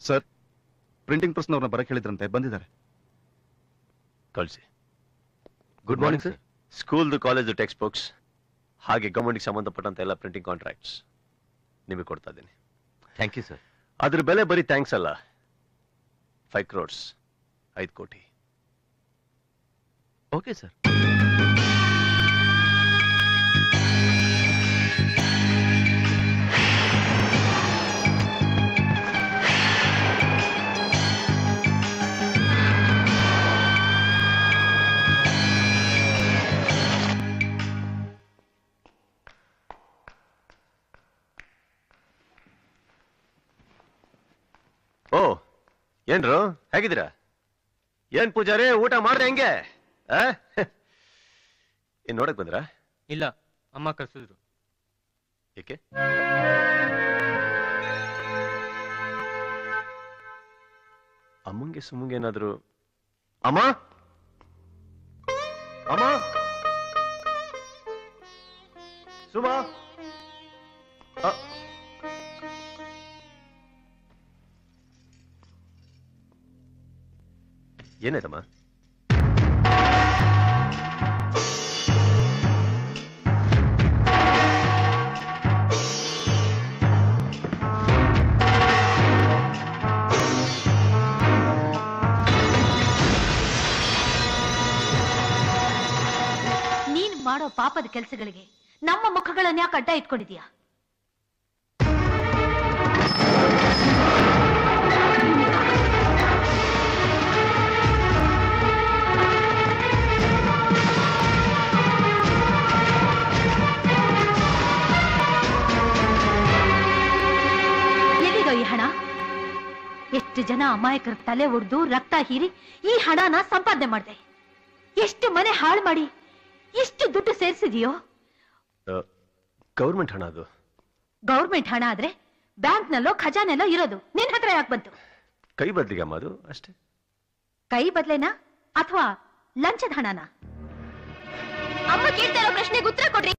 Sir, printing ಪ್ರೆಸ್ನವ್ರನ್ನ ಬರಕ್ಕೆ ಹೇಳಿದ್ರಂತೆ, ಬಂದಿದ್ದಾರೆ. ಕಳಿಸಿ. Good morning sir. ಸ್ಕೂಲ್ದು ಕಾಲೇಜು ಟೆಕ್ಸ್ಟ್ ಬುಕ್ಸ್ ಹಾಗೆ ಗವರ್ಮೆಂಟ್ಗೆ ಸಂಬಂಧಪಟ್ಟಂತ ಎಲ್ಲ ಪ್ರಿಂಟಿಂಗ್ ಕಾಂಟ್ರಾಕ್ಟ್ಸ್ ನಿಮಗೆ ಕೊಡ್ತಾ ಇದ್ದೀನಿ. Thank you sir. ಅದ್ರ ಬೆಲೆ ಬರೀ ಥ್ಯಾಂಕ್ಸ್ ಅಲ್ಲ, 5 crores, 5 ಕೋಟಿ. Okay sir. ಓ, ಏನ್ರು ಹೇಗಿದ್ದೀರಾ? ಏನ್ ಪೂಜಾರಿ, ಊಟ ಮಾಡ್ದೆ ಹೆಂಗೆ? ಏನ್ ನೋಡಕ್ ಬಂದ್ರಾ? ಇಲ್ಲ, ಅಮ್ಮ ಕರ್ಸಿದ್ರು. ಏಕೆ? ಅಮ್ಮಂಗೆ ಸುಮ್ಮಂಗೆ ಏನಾದ್ರು? ಅಮ್ಮ ಅಮ್ಮ ಸುಮಾ, ಏನಾಯ್ತಮ್ಮ? ನೀನ್ ಮಾಡೋ ಪಾಪದ ಕೆಲಸಗಳಿಗೆ ನಮ್ಮ ಮುಖಗಳನ್ನ ಯಾಕೆ ಅಡ್ಡ ಇಟ್ಕೊಂಡಿದ್ಯಾ? ಎಲ್ಲಿಗೋ ಈ ಹಣ? ಎಷ್ಟು ಜನ ಅಮಾಯಕರ ತಲೆ ಒಡೆದು ರಕ್ತ ಹೀರಿ ಈ ಹಣನ ಸಂಪಾದನೆ ಮಾಡಿದೆ. ಎಷ್ಟು ಮನೆ ಹಾಳು ಮಾಡಿ ಎಷ್ಟು ದುಡ್ಡು ಸೇರಿಸಿದೆಯೋ? ಗೌರ್ಮೆಂಟ್ ಹಣ ಅದು. ಗೌರ್ಮೆಂಟ್ ಹಣ ಆದ್ರೆ ಬ್ಯಾಂಕ್ನಲ್ಲೋ ಖಜಾನೆಲ್ಲೋ ಇರೋದು ನಿನ್ ಹತ್ರ ಯಾಕೆ ಬಂತು? ಕೈ ಬದ್ಲಿಗೆ ಅಮ್ಮ, ಅದು ಅಷ್ಟೇ. ಕೈ ಬದ್ಲೇನಾ ಅಥವಾ ಲಂಚದ ಹಣನಾ? ಅಮ್ಮ ಕೇಳ್ತಾ ಇರೋ ಪ್ರಶ್ನೆಗೆ ಉತ್ತರ ಕೊಡ್ರಿ.